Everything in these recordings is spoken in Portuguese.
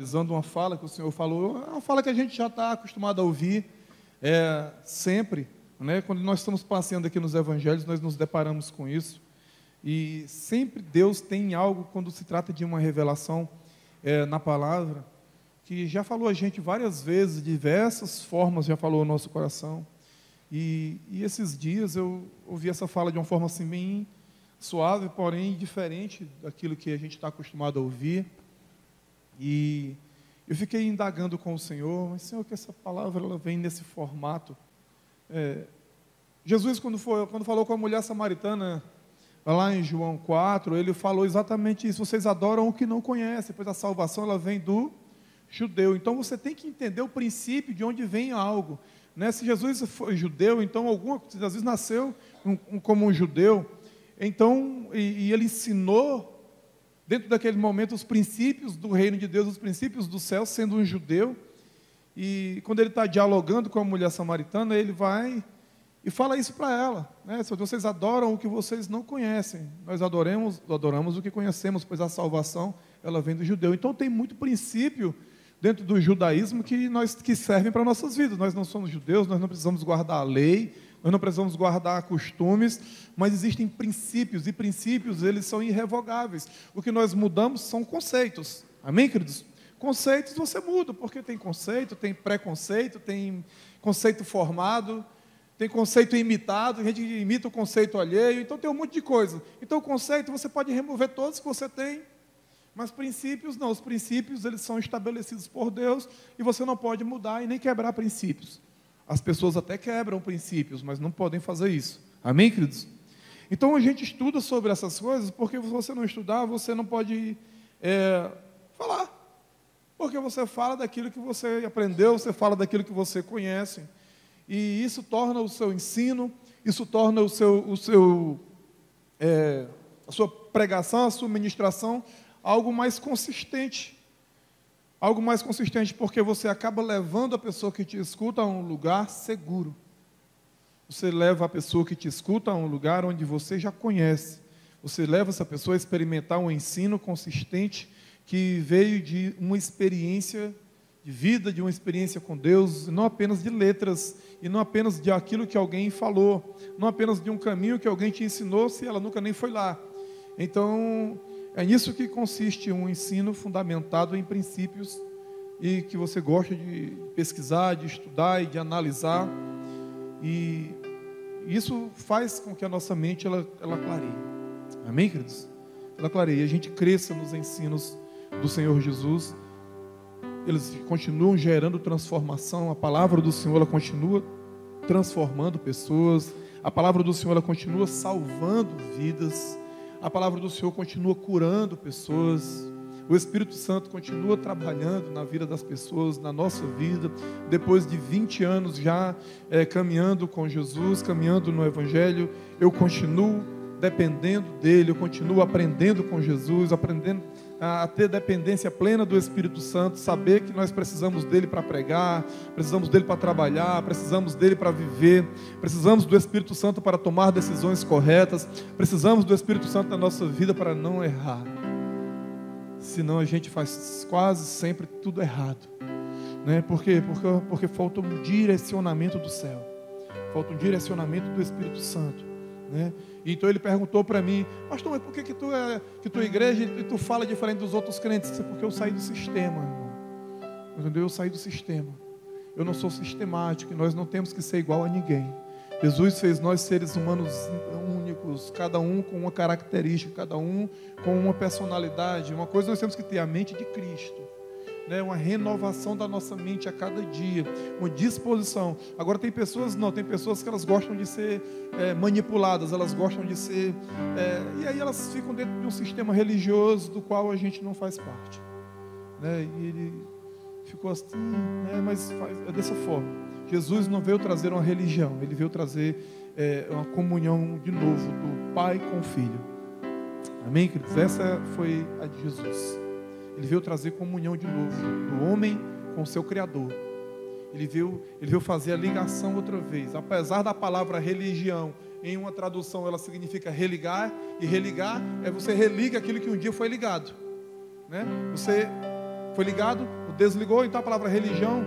Usando uma fala que o senhor falou, é uma fala que a gente já está acostumado a ouvir sempre, né? Quando nós estamos passeando aqui nos evangelhos, nós nos deparamos com isso. E sempre Deus tem algo quando se trata de uma revelação na palavra, que já falou a gente várias vezes, de diversas formas, já falou ao nosso coração. E esses dias eu ouvi essa fala de uma forma assim bem suave, porém diferente daquilo que a gente está acostumado a ouvir. E eu fiquei indagando com o Senhor, mas Senhor, que essa palavra ela vem nesse formato. Jesus, quando falou com a mulher samaritana, lá em João 4, ele falou exatamente isso: vocês adoram o que não conhecem, pois a salvação ela vem do judeu. Então você tem que entender o princípio de onde vem algo, né? Se Jesus foi judeu, então se Jesus nasceu como um judeu, então, e ele ensinou dentro daquele momento os princípios do reino de Deus, os princípios do céu, sendo um judeu. E quando ele está dialogando com a mulher samaritana, ele vai e fala isso para ela, né? Se vocês adoram o que vocês não conhecem, nós adoramos o que conhecemos, pois a salvação ela vem do judeu. Então tem muito princípio dentro do judaísmo que servem para nossas vidas. Nós não somos judeus, nós não precisamos guardar a lei, nós não precisamos guardar costumes, mas existem princípios, e princípios eles são irrevogáveis. O que nós mudamos são conceitos. Amém, queridos? Conceitos você muda, porque tem conceito, tem preconceito, tem conceito formado, tem conceito imitado, a gente imita o conceito alheio, então tem um monte de coisa. Então o conceito você pode remover todos que você tem, mas princípios não. Os princípios eles são estabelecidos por Deus e você não pode mudar e nem quebrar princípios. As pessoas até quebram princípios, mas não podem fazer isso. Amém, queridos? Então a gente estuda sobre essas coisas, porque se você não estudar, você não pode falar. Porque você fala daquilo que você aprendeu, você fala daquilo que você conhece. E isso torna o seu ensino, isso torna a sua pregação, a sua ministração, algo mais consistente. Algo mais consistente, porque você acaba levando a pessoa que te escuta a um lugar seguro. Você leva a pessoa que te escuta a um lugar onde você já conhece. Você leva essa pessoa a experimentar um ensino consistente que veio de uma experiência de vida, de uma experiência com Deus, não apenas de letras, e não apenas de aquilo que alguém falou, não apenas de um caminho que alguém te ensinou, se ela nunca nem foi lá. Então, é nisso que consiste um ensino fundamentado em princípios e que você gosta de pesquisar, de estudar e de analisar. E isso faz com que a nossa mente ela clareie. Amém, queridos? Ela clareie. A gente cresça nos ensinos do Senhor Jesus. Eles continuam gerando transformação. A palavra do Senhor ela continua transformando pessoas. A palavra do Senhor ela continua salvando vidas. A palavra do Senhor continua curando pessoas. O Espírito Santo continua trabalhando na vida das pessoas, na nossa vida. Depois de 20 anos já caminhando com Jesus, caminhando no Evangelho, eu continuo dependendo dEle, eu continuo aprendendo com Jesus, aprendendo a ter dependência plena do Espírito Santo, saber que nós precisamos dEle para pregar, precisamos dEle para trabalhar, precisamos dEle para viver, precisamos do Espírito Santo para tomar decisões corretas, precisamos do Espírito Santo na nossa vida para não errar. Senão a gente faz quase sempre tudo errado, né? Por quê? Porque falta um direcionamento do céu, falta um direcionamento do Espírito Santo, né? Então ele perguntou para mim: pastor, mas por que tua igreja e tu fala diferente dos outros crentes? Isso é porque eu saí do sistema, irmão. Entendeu? Eu saí do sistema. Eu não sou sistemático e nós não temos que ser igual a ninguém. Jesus fez nós seres humanos únicos, cada um com uma característica, cada um com uma personalidade. Uma coisa nós temos que ter: a mente de Cristo, né? Uma renovação da nossa mente a cada dia, uma disposição. Agora tem pessoas que elas gostam de ser manipuladas, elas gostam de ser e aí elas ficam dentro de um sistema religioso do qual a gente não faz parte, né? E ele ficou assim, né? Mas é dessa forma. Jesus não veio trazer uma religião, ele veio trazer uma comunhão de novo do Pai com o Filho. Amém, queridos? Essa foi a de Jesus. Ele veio trazer comunhão de novo do homem com o seu Criador. Ele veio fazer a ligação outra vez. Apesar da palavra religião, em uma tradução ela significa religar, e religar é você religa aquilo que um dia foi ligado, né? Você Foi ligado, desligou. Então a palavra religião,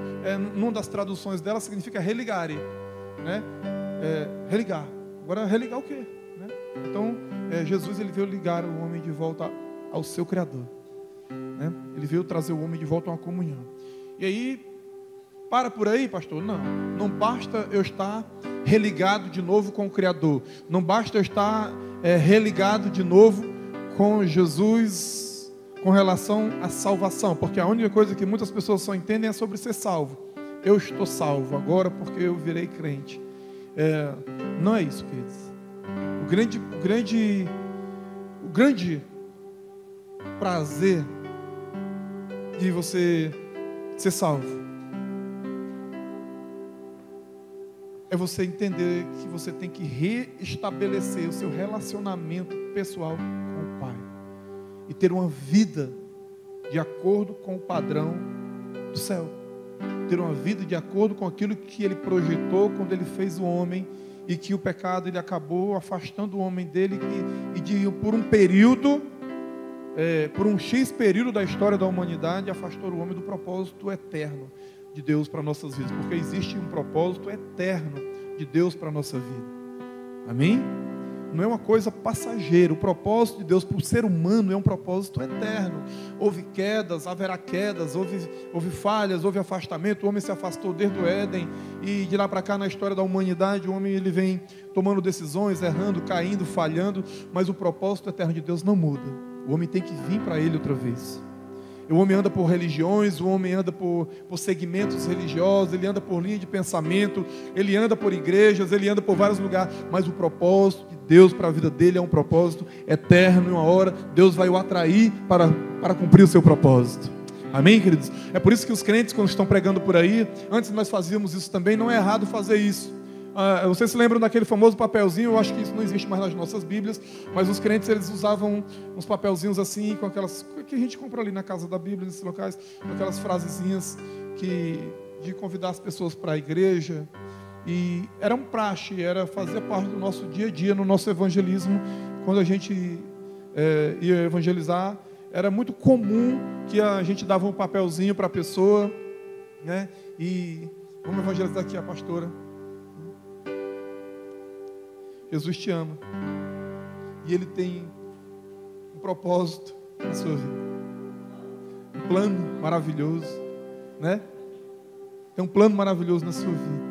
numa das traduções dela, significa religare, né? Religar. Agora, religar o quê? Né? Então, Jesus, ele veio ligar o homem de volta ao seu Criador, né? Ele veio trazer o homem de volta a uma comunhão. E aí, para por aí, pastor? Não basta eu estar religado de novo com o Criador. Não basta eu estar religado de novo com Jesus com relação à salvação. Porque a única coisa que muitas pessoas só entendem é sobre ser salvo. Eu estou salvo agora porque eu virei crente. Não é isso, queridos. O grande prazer de você ser salvo é você entender que você tem que reestabelecer o seu relacionamento pessoal com o Pai e ter uma vida de acordo com o padrão do céu, ter uma vida de acordo com aquilo que Ele projetou quando Ele fez o homem, e que o pecado ele acabou afastando o homem dele por um período, por um X período da história da humanidade, afastou o homem do propósito eterno de Deus para nossas vidas, porque existe um propósito eterno de Deus para a nossa vida. Amém? Não é uma coisa passageira. O propósito de Deus para o ser humano é um propósito eterno. Houve quedas, haverá quedas, houve falhas, houve afastamento. O homem se afastou desde o Éden, e de lá para cá na história da humanidade o homem ele vem tomando decisões, errando, caindo, falhando, mas o propósito eterno de Deus não muda. O homem tem que vir para Ele outra vez. O homem anda por religiões, o homem anda por segmentos religiosos, ele anda por linha de pensamento, ele anda por igrejas, ele anda por vários lugares, mas o propósito de Deus para a vida dele é um propósito eterno, e uma hora Deus vai o atrair para cumprir o seu propósito. Amém, queridos? É por isso que os crentes, quando estão pregando por aí, antes nós fazíamos isso também, não é errado fazer isso. Vocês se lembram daquele famoso papelzinho? Eu acho que isso não existe mais nas nossas Bíblias, mas os crentes eles usavam uns papelzinhos assim, com aquelas que a gente compra ali na casa da Bíblia, nesses locais, com aquelas frasezinhas de convidar as pessoas para a igreja. E era um praxe, fazia parte do nosso dia a dia, no nosso evangelismo. Quando a gente ia evangelizar, era muito comum que a gente dava um papelzinho para a pessoa, né? E vamos evangelizar aqui a pastora. Jesus te ama, e Ele tem um propósito na sua vida, um plano maravilhoso, né? Tem um plano maravilhoso na sua vida.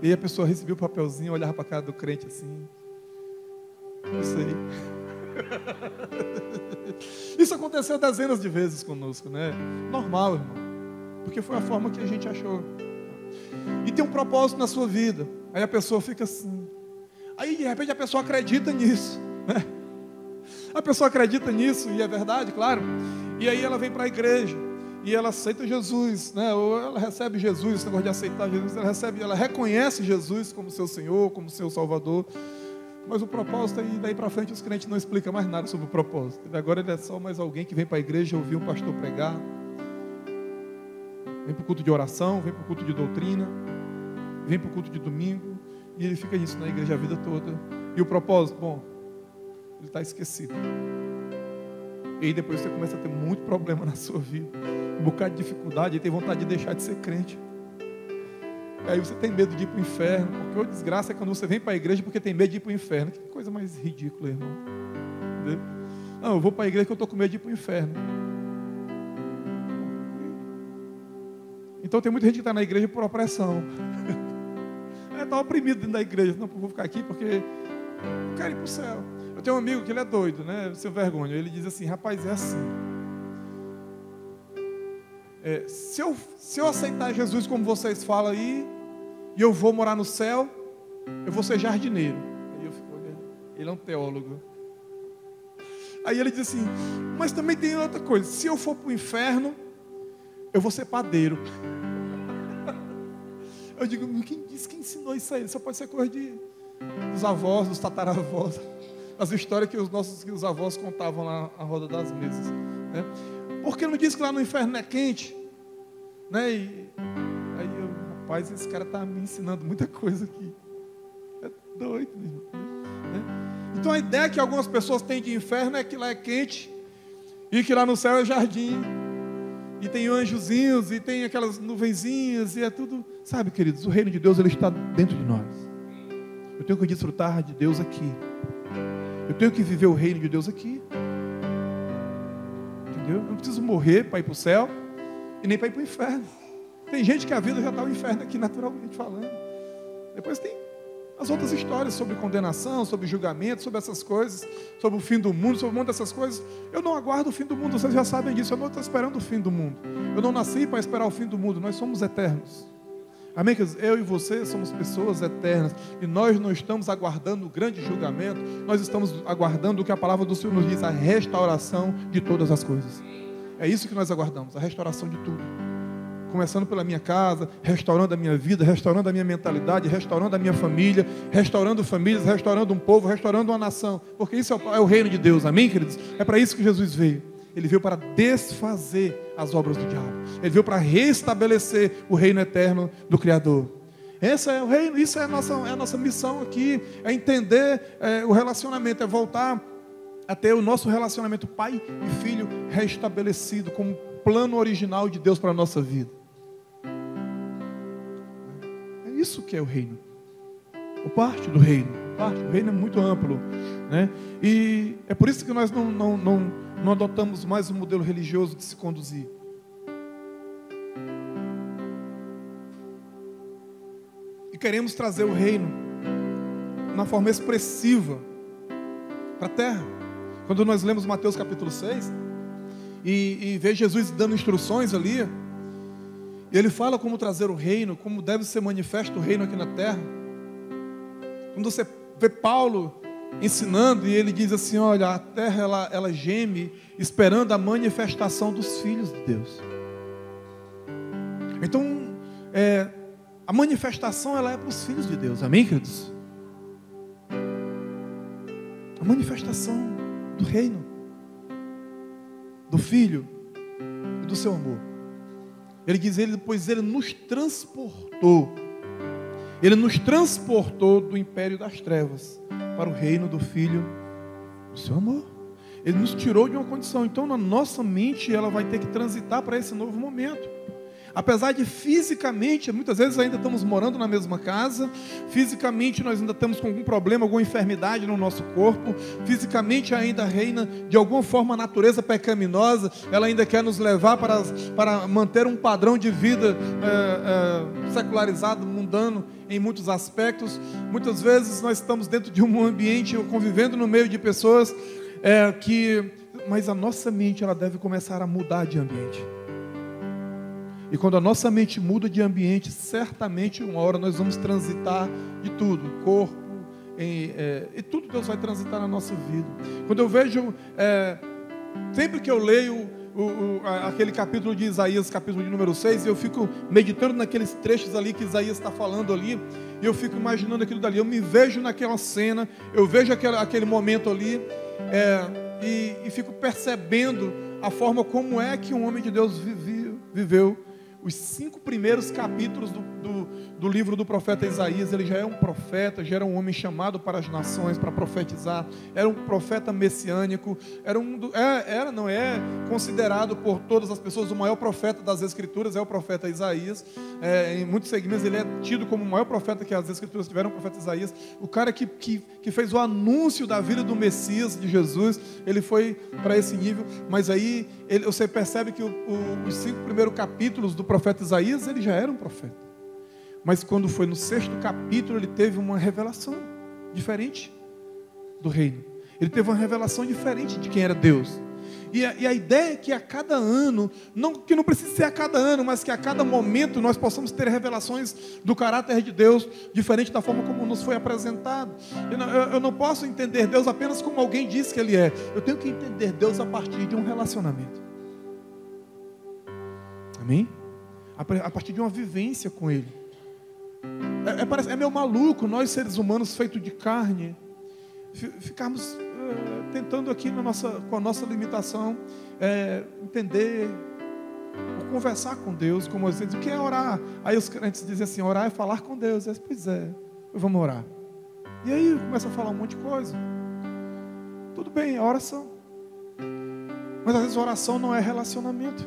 E aí a pessoa recebeu o papelzinho, olhava para a cara do crente assim, eu sei. Isso aconteceu dezenas de vezes conosco, né? Normal, irmão, porque foi a forma que a gente achou. E tem um propósito na sua vida. Aí a pessoa fica assim. Aí de repente a pessoa acredita nisso, né? A pessoa acredita nisso, e é verdade, claro. E aí ela vem para a igreja, e ela aceita Jesus, né? Ou ela recebe Jesus, esse negócio de aceitar Jesus, ela reconhece Jesus como seu Senhor, como seu Salvador. Mas o propósito aí, daí para frente os crentes não explicam mais nada sobre o propósito. Agora ele é só mais alguém que vem para a igreja ouvir um pastor pregar, vem para o culto de oração, vem para o culto de doutrina, vem para o culto de domingo. E ele fica nisso na igreja a vida toda. E o propósito? Bom, ele está esquecido. E aí depois você começa a ter muito problema na sua vida. Um bocado de dificuldade, e tem vontade de deixar de ser crente. E aí você tem medo de ir para o inferno. Porque a desgraça é quando você vem para a igreja porque tem medo de ir para o inferno. Que coisa mais ridícula, irmão. Entendeu? Não, eu vou para a igreja porque eu estou com medo de ir para o inferno. Então tem muita gente que está na igreja por opressão. Está oprimido dentro da igreja. Não, vou ficar aqui porque eu quero ir para o céu. Eu tenho um amigo que ele é doido, né? Seu vergonha. Ele diz assim, rapaz, é assim. Se eu aceitar Jesus como vocês falam aí, e eu vou morar no céu, eu vou ser jardineiro. Aí eu fico olhando. Ele é um teólogo. Aí ele diz assim, mas também tem outra coisa. Se eu for para o inferno, eu vou ser padeiro. Eu digo, quem disse que ensinou isso aí? Isso pode ser coisa dos avós, dos tataravós. As histórias que os avós contavam lá à roda das mesas, né? Porque não diz que lá no inferno é quente, né? Aí rapaz, esse cara está me ensinando muita coisa aqui. É doido mesmo, né? Então a ideia que algumas pessoas têm de inferno é que lá é quente e que lá no céu é jardim. e tem anjozinhos, e tem aquelas nuvenzinhas, e é tudo. Sabe, queridos, o reino de Deus, ele está dentro de nós. Eu tenho que desfrutar de Deus aqui. Eu tenho que viver o reino de Deus aqui. Entendeu? Eu não preciso morrer para ir para o céu, e nem para ir para o inferno. Tem gente que a vida já está o inferno aqui, naturalmente falando. Depois tem as outras histórias sobre condenação, sobre julgamento, sobre essas coisas, sobre o fim do mundo, sobre um monte dessas coisas. Eu não aguardo o fim do mundo, vocês já sabem disso. Eu não estou esperando o fim do mundo. Eu não nasci para esperar o fim do mundo, nós somos eternos. Amém? Eu e você somos pessoas eternas. E nós não estamos aguardando o grande julgamento, nós estamos aguardando o que a palavra do Senhor nos diz, a restauração de todas as coisas. É isso que nós aguardamos, a restauração de tudo. Começando pela minha casa, restaurando a minha vida, restaurando a minha mentalidade, restaurando a minha família, restaurando famílias, restaurando um povo, restaurando uma nação. Porque isso é o reino de Deus, amém, queridos? É para isso que Jesus veio. Ele veio para desfazer as obras do diabo. Ele veio para restabelecer o reino eterno do Criador. Esse é o reino, isso é a nossa missão aqui, é entender o relacionamento, é voltar a ter o nosso relacionamento pai e filho restabelecido como plano original de Deus para a nossa vida. É isso que é o reino. Ou parte do reino. O reino é muito amplo, né? E é por isso que nós não adotamos mais um modelo religioso de se conduzir. E queremos trazer o reino na forma expressiva para a terra. Quando nós lemos Mateus capítulo 6 e vê Jesus dando instruções ali, e ele fala como trazer o reino, como deve ser manifesto o reino aqui na terra. Quando você vê Paulo ensinando, e ele diz assim, olha, a terra ela geme esperando a manifestação dos filhos de Deus. Então, a manifestação ela é para os filhos de Deus, amém, queridos? A manifestação do reino, do Filho e do seu amor. Ele diz, pois ele nos transportou. Ele nos transportou do império das trevas para o reino do Filho do seu amor. Ele nos tirou de uma condição. Então, na nossa mente, ela vai ter que transitar para esse novo momento. Apesar de fisicamente, muitas vezes ainda estamos morando na mesma casa, fisicamente nós ainda estamos com algum problema, alguma enfermidade no nosso corpo, fisicamente ainda reina de alguma forma a natureza pecaminosa, ela ainda quer nos levar para manter um padrão de vida secularizado, mundano em muitos aspectos. Muitas vezes nós estamos dentro de um ambiente, convivendo no meio de pessoas mas a nossa mente ela deve começar a mudar de ambiente. E quando a nossa mente muda de ambiente, certamente uma hora nós vamos transitar de tudo, corpo, e tudo Deus vai transitar na nossa vida. Quando eu vejo, sempre que eu leio aquele capítulo de Isaías, capítulo de número 6, eu fico meditando naqueles trechos ali que Isaías está falando ali, e eu fico imaginando aquilo dali, eu me vejo naquela cena, eu vejo aquele momento ali, e fico percebendo a forma como é que um homem de Deus viveu. Os 5 primeiros capítulos do livro do profeta Isaías, ele já é um profeta, já era um homem chamado para as nações, para profetizar, era um profeta messiânico, não é considerado por todas as pessoas o maior profeta das Escrituras, é o profeta Isaías. Em muitos segmentos ele é tido como o maior profeta que as Escrituras tiveram, o profeta Isaías, o cara que fez o anúncio da vida do Messias, de Jesus, ele foi para esse nível, mas aí você percebe que os 5 primeiros capítulos do profeta Isaías, ele já era um profeta. Mas quando foi no 6º capítulo, ele teve uma revelação diferente do reino. Ele teve uma revelação diferente de quem era Deus. E a ideia é que a cada ano, que não precisa ser a cada ano, mas que a cada momento nós possamos ter revelações do caráter de Deus, diferente da forma como nos foi apresentado. Eu não posso entender Deus apenas como alguém diz que Ele é. Eu tenho que entender Deus a partir de um relacionamento. Amém? A partir de uma vivência com Ele. É meio maluco nós seres humanos feitos de carne ficarmos tentando aqui com a nossa limitação entender ou conversar com Deus, como às vezes, o que é orar? Aí os crentes dizem assim, orar é falar com Deus. Pois é, vamos orar. E aí começa a falar um monte de coisa. Tudo bem, é oração. Mas às vezes oração não é relacionamento.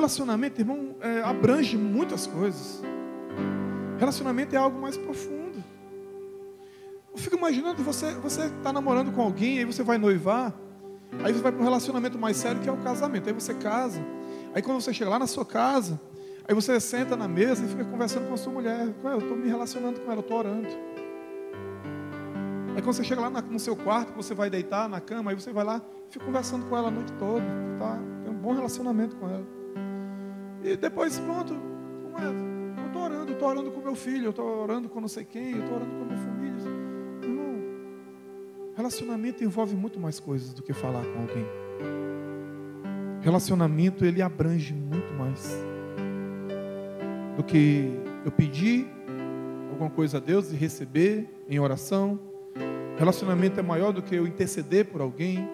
relacionamento, irmão, abrange muitas coisas. Relacionamento é algo mais profundo. Eu fico imaginando, você está namorando com alguém, aí você vai noivar, aí você vai para um relacionamento mais sério, que é o casamento. Aí você casa. Aí quando você chega lá na sua casa, aí você senta na mesa e fica conversando com a sua mulher. Eu estou me relacionando com ela, eu estou orando. Aí quando você chega lá no seu quarto, você vai deitar na cama, aí você vai lá e fica conversando com ela a noite toda. Tá? Tem um bom relacionamento com ela. E depois, pronto, eu estou orando com meu filho, eu estou orando com não sei quem, eu estou orando com a minha família. Irmão, relacionamento envolve muito mais coisas do que falar com alguém. Relacionamento, ele abrange muito mais do que eu pedir alguma coisa a Deus e receber em oração. Relacionamento é maior do que eu interceder por alguém.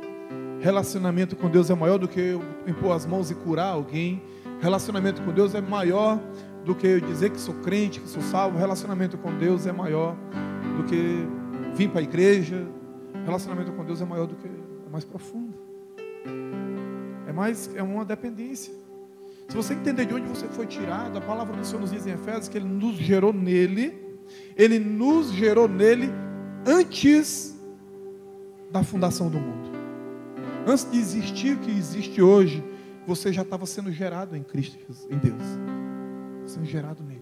Relacionamento com Deus é maior do que eu impor as mãos e curar alguém. Relacionamento com Deus é maior do que eu dizer que sou crente, que sou salvo. Relacionamento com Deus é maior do que vir para a igreja. Relacionamento com Deus é maior do que, é mais profundo. É uma dependência. Se você entender de onde você foi tirado, a palavra do Senhor nos diz em Efésios que Ele nos gerou nele. Ele nos gerou nele antes da fundação do mundo. Antes de existir o que existe hoje, você já estava sendo gerado em Cristo, em Deus. Sendo gerado nele.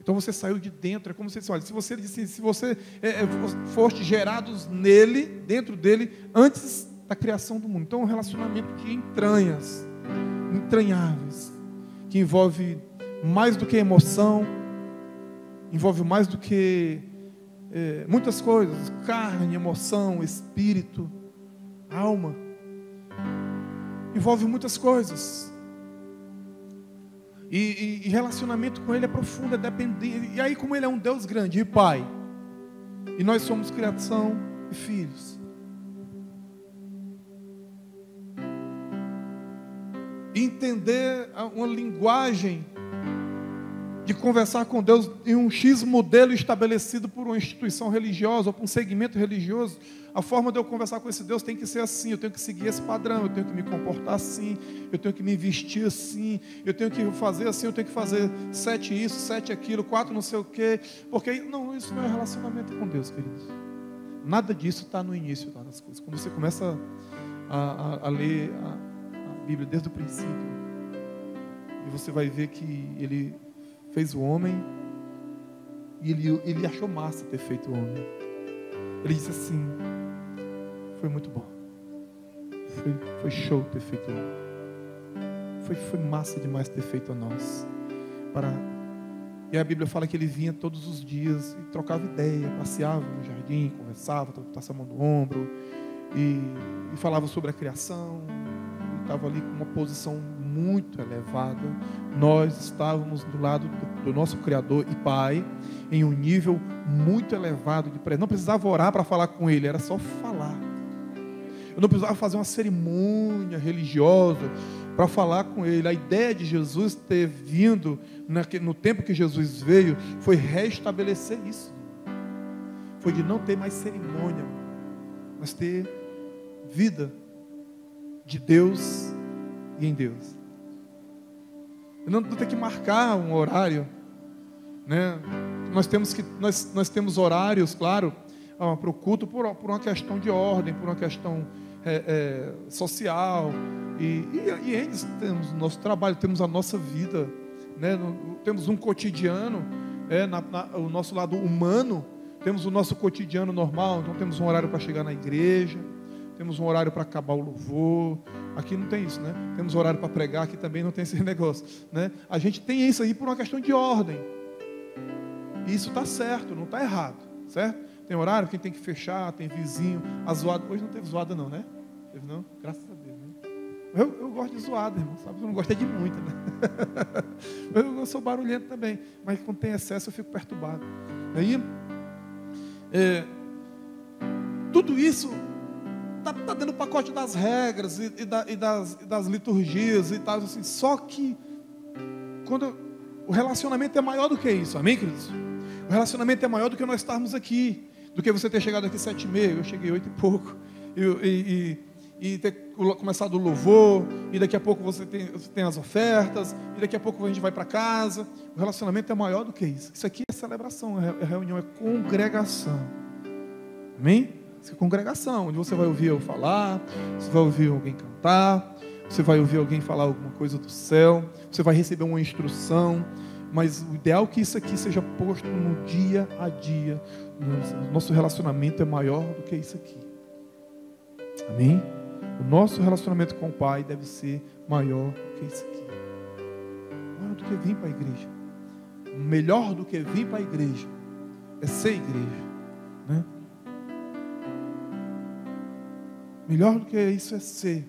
Então você saiu de dentro. É como se olha, se você foste gerados nele, dentro dele, antes da criação do mundo. Então é um relacionamento de entranhas, entranháveis, que envolve mais do que emoção, envolve mais do que muitas coisas, carne, emoção, espírito, alma, envolve muitas coisas. E relacionamento com Ele é profundo, é dependente. E aí, como Ele é um Deus grande e Pai, e nós somos criação e filhos, entender uma linguagem de conversar com Deus em um X modelo estabelecido por uma instituição religiosa ou por um segmento religioso, a forma de eu conversar com esse Deus tem que ser assim, eu tenho que seguir esse padrão, eu tenho que me comportar assim, eu tenho que me vestir assim, eu tenho que fazer assim, eu tenho que fazer 7 isso, 7 aquilo, 4 não sei o quê, porque não, isso não é relacionamento com Deus, queridos. Nada disso está no início das coisas. Quando você começa a ler a Bíblia desde o princípio, e você vai ver que Ele fez o homem, e ele achou massa ter feito o homem. Ele disse assim: foi muito bom, foi show ter feito o homem, foi massa demais ter feito a nós. E a Bíblia fala que ele vinha todos os dias e trocava ideia, passeava no jardim, conversava, passava a mão no ombro e falava sobre a criação. Ele estava ali com uma posição muito elevada. Nós estávamos do lado do nosso Criador e Pai, em um nível muito elevado de presença. Não precisava orar para falar com Ele, era só falar. Eu não precisava fazer uma cerimônia religiosa para falar com Ele. A ideia de Jesus ter vindo no tempo que Jesus veio foi restabelecer isso. Foi de não ter mais cerimônia, mas ter vida de Deus e em Deus. Eu não ter que marcar um horário, né? Nós temos horários, claro, para o culto por uma questão de ordem, por uma questão social, e eles temos o nosso trabalho, temos a nossa vida, né? Temos um cotidiano, o nosso lado humano, temos o nosso cotidiano normal. Então temos um horário para chegar na igreja, temos um horário para acabar o louvor. Aqui não tem isso, né? Temos horário para pregar, aqui também não tem esse negócio, né? A gente tem isso aí por uma questão de ordem. E isso está certo, não está errado, certo? Tem horário, quem tem que fechar, tem vizinho. A zoada, hoje não teve zoada não, né? Teve não? Graças a Deus, né? Eu gosto de zoada, irmão, sabe? Eu não gosto de muita, né? Eu sou barulhento também, mas quando tem excesso eu fico perturbado. Aí, tudo isso está dentro do pacote das regras e das liturgias e tal, assim. Só que quando o relacionamento é maior do que isso, amém, queridos? O relacionamento é maior do que nós estarmos aqui, do que você ter chegado aqui 7h30, eu cheguei 8 e pouco, e e ter começado o louvor, e daqui a pouco você tem as ofertas, e daqui a pouco a gente vai para casa. O relacionamento é maior do que isso. Isso aqui é celebração, é reunião, é congregação. Amém? Isso é congregação, onde você vai ouvir eu falar, você vai ouvir alguém cantar, você vai ouvir alguém falar alguma coisa do céu, você vai receber uma instrução. Mas o ideal é que isso aqui seja posto no dia a dia. Nosso relacionamento é maior do que isso aqui. Amém? O nosso relacionamento com o Pai deve ser maior do que isso aqui. Maior do que vir para a igreja. Melhor do que vir para a igreja é ser igreja, né? Melhor do que isso é ser.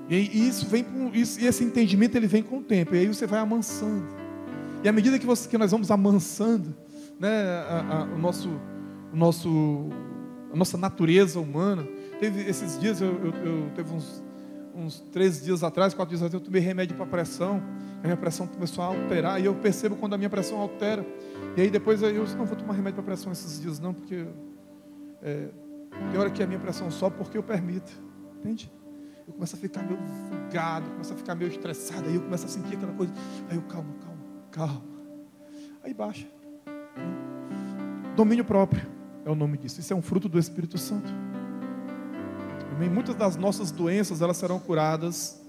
E isso vem com isso, e esse entendimento ele vem com o tempo. E aí você vai amansando. E à medida que nós vamos amansando, né, a nossa natureza humana. Teve esses dias, teve uns 3 dias atrás, 4 dias atrás, eu tomei remédio para pressão. A minha pressão começou a alterar. E eu percebo quando a minha pressão altera. E aí depois eu não vou tomar remédio para pressão esses dias não, porque tem hora que a minha pressão sobe porque eu permito. Entende? Eu começo a ficar meio fugado, começo a ficar meio estressado, aí eu começo a sentir aquela coisa, aí eu calma, aí baixa. Domínio próprio é o nome disso, isso é um fruto do Espírito Santo. Amém? Muitas das nossas doenças, elas serão curadas,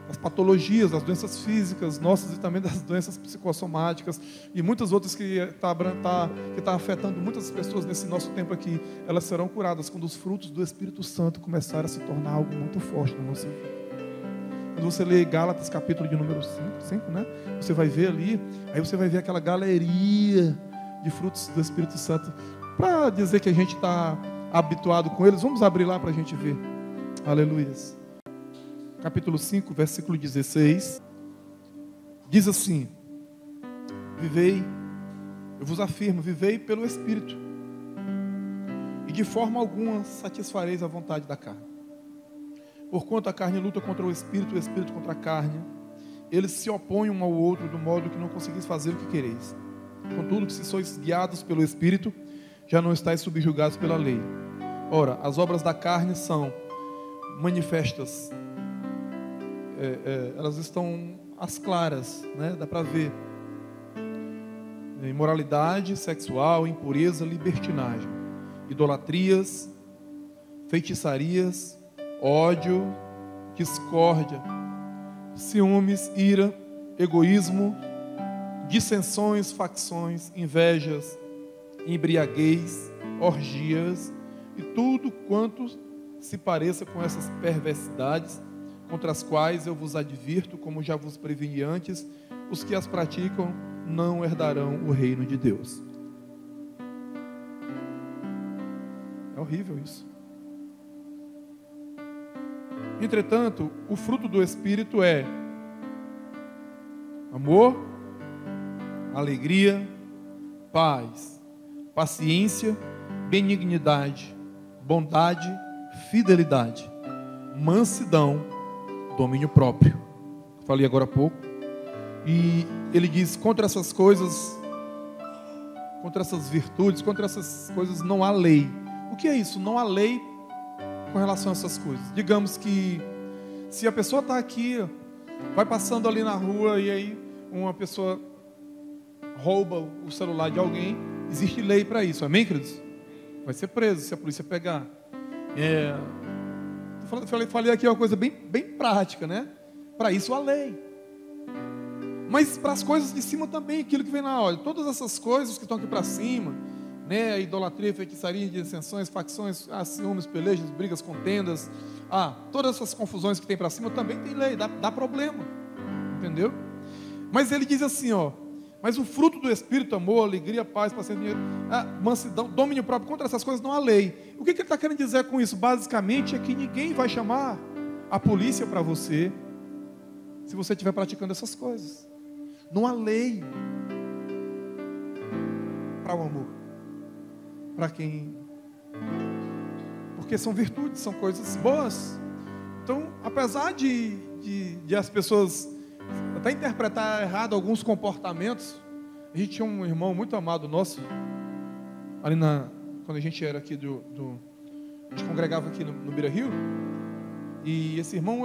as patologias, as doenças físicas nossas e também das doenças psicossomáticas e muitas outras que tá afetando muitas pessoas nesse nosso tempo aqui, elas serão curadas quando os frutos do Espírito Santo começarem a se tornar algo muito forte na nossa vida. Quando você lê Gálatas capítulo de número 5, né? Você vai ver ali, aí você vai ver aquela galeria de frutos do Espírito Santo. Para dizer que a gente está habituado com eles, vamos abrir lá para a gente ver. Aleluias. Capítulo 5, versículo 16, diz assim: vivei, eu vos afirmo, vivei pelo Espírito, e de forma alguma satisfareis a vontade da carne. Porquanto a carne luta contra o Espírito contra a carne, eles se opõem um ao outro, do modo que não conseguis fazer o que quereis. Contudo, se sois guiados pelo Espírito, já não estáis subjugados pela lei. Ora, as obras da carne são manifestas, elas estão às claras, né? Dá para ver: imoralidade sexual, impureza, libertinagem, idolatrias, feitiçarias, ódio, discórdia, ciúmes, ira, egoísmo, dissensões, facções, invejas, embriaguez, orgias e tudo quanto se pareça com essas perversidades, contra as quais eu vos advirto, como já vos preveni antes: os que as praticam não herdarão o reino de Deus. É horrível isso. Entretanto, o fruto do Espírito é amor, alegria, paz, paciência, benignidade, bondade, fidelidade, mansidão, domínio próprio. Falei agora há pouco. E ele diz: contra essas coisas, contra essas virtudes, contra essas coisas não há lei. O que é isso? Não há lei com relação a essas coisas. Digamos que se a pessoa está aqui, vai passando ali na rua e aí uma pessoa rouba o celular de alguém, existe lei para isso, amém, queridos? Vai ser preso se a polícia pegar. Falei aqui uma coisa bem prática, né? Para isso há lei. Mas para as coisas de cima também, aquilo que vem na hora, todas essas coisas que estão aqui para cima, né? Idolatria, feitiçaria, dissensões, facções, ciúmes, pelejas, brigas, contendas, todas essas confusões que tem para cima também tem lei, dá problema, entendeu? Mas ele diz assim, mas o fruto do Espírito, amor, alegria, paz, paciência, mansidão, domínio próprio, contra essas coisas não há lei. O que ele está querendo dizer com isso? Basicamente é que ninguém vai chamar a polícia para você se você estiver praticando essas coisas. Não há lei para o amor, para quem, porque são virtudes, são coisas boas. Então, apesar de as pessoas até interpretar errado alguns comportamentos, a gente tinha um irmão muito amado nosso, ali quando a gente era aqui a gente congregava aqui no Beira Rio, e esse irmão,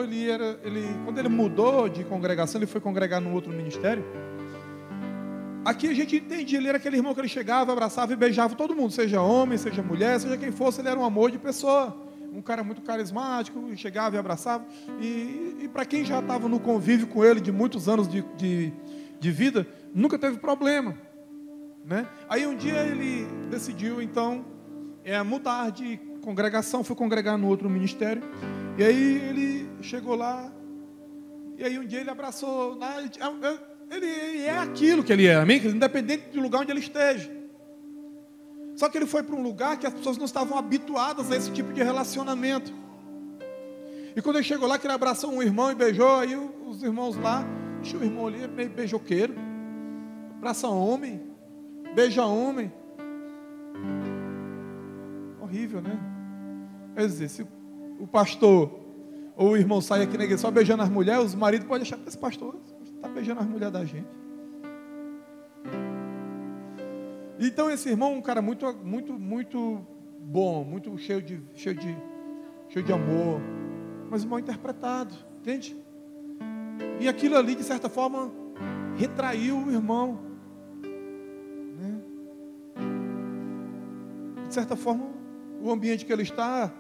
quando ele mudou de congregação, ele foi congregar num outro ministério. Aqui a gente entendia, ele era aquele irmão que ele chegava, abraçava e beijava todo mundo, seja homem, seja mulher, seja quem fosse, ele era um amor de pessoa, um cara muito carismático, chegava e abraçava, e para quem já estava no convívio com ele de muitos anos de vida, nunca teve problema, né? Aí um dia ele decidiu então mudar de congregação, foi congregar no outro ministério, e aí ele chegou lá, e aí um dia ele abraçou, ele é aquilo que ele é, amém? Independente do lugar onde ele esteja. Só que ele foi para um lugar que as pessoas não estavam habituadas a esse tipo de relacionamento. E quando ele chegou lá, que ele abraçou um irmão e beijou, aí os irmãos lá, o irmão ali é meio beijoqueiro, abraça homem, beija homem. Horrível, né? Quer dizer, se o pastor ou o irmão sai aqui na igreja só beijando as mulheres, os maridos podem achar que esse pastor está beijando as mulheres da gente. Então esse irmão é um cara muito bom, muito cheio de amor, mas mal interpretado, entende? E aquilo ali, de certa forma, retraiu o irmão, né? De certa forma, o ambiente que ele está,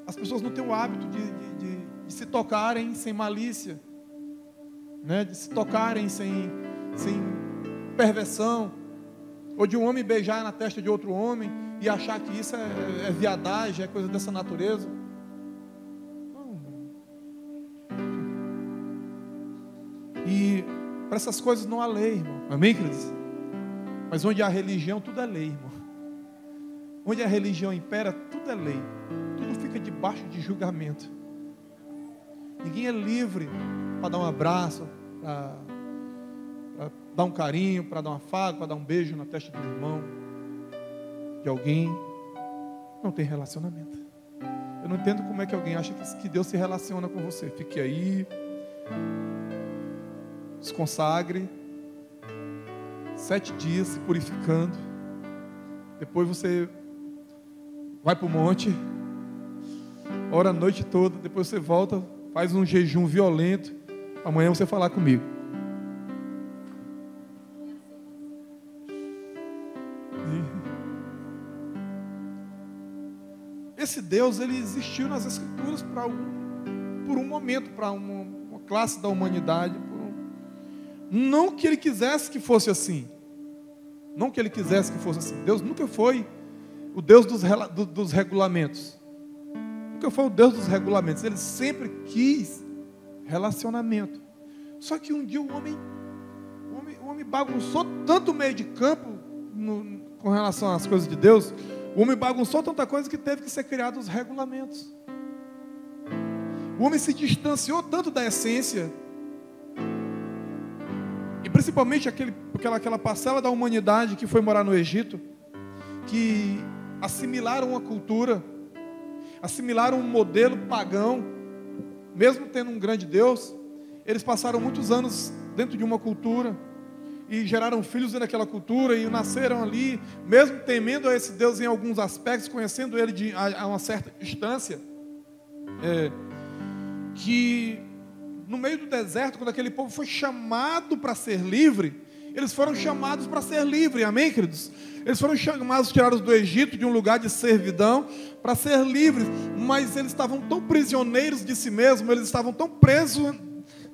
as pessoas não têm o hábito de se tocarem sem malícia, né? De se tocarem sem perversão, ou de um homem beijar na testa de outro homem e achar que isso é viadagem, é coisa dessa natureza. Não. E para essas coisas não há lei, irmão. Amém, queridos? Mas onde há religião, tudo é lei, irmão. Onde a religião impera, tudo é lei. Tudo fica debaixo de julgamento. Ninguém é livre para dar um abraço, para dar um carinho, para dar um afago, para dar um beijo na testa do irmão, de alguém. Não tem relacionamento. Eu não entendo como é que alguém acha que Deus se relaciona com você. Fique aí, se consagre, 7 dias se purificando, depois você vai para o monte, ora a noite toda, depois você volta, faz um jejum violento, amanhã você falar comigo. Esse Deus, ele existiu nas Escrituras por um momento, para uma classe da humanidade. Não que ele quisesse que fosse assim. Não que ele quisesse que fosse assim. Deus nunca foi o Deus dos regulamentos. Nunca foi o Deus dos regulamentos. Ele sempre quis relacionamento. Só que um dia o homem bagunçou tanto o meio de campo com relação às coisas de Deus. O homem bagunçou tanta coisa que teve que ser criados os regulamentos. O homem se distanciou tanto da essência, e principalmente aquela parcela da humanidade que foi morar no Egito, que assimilaram uma cultura, assimilaram um modelo pagão, mesmo tendo um grande Deus. Eles passaram muitos anos dentro de uma cultura, e geraram filhos naquela cultura, e nasceram ali, mesmo temendo a esse Deus em alguns aspectos, conhecendo Ele a uma certa distância, que no meio do deserto, quando aquele povo foi chamado para ser livre, eles foram chamados para ser livre, amém, queridos? Eles foram chamados, tirados do Egito, de um lugar de servidão, para ser livres, mas eles estavam tão prisioneiros de si mesmos, eles estavam tão presos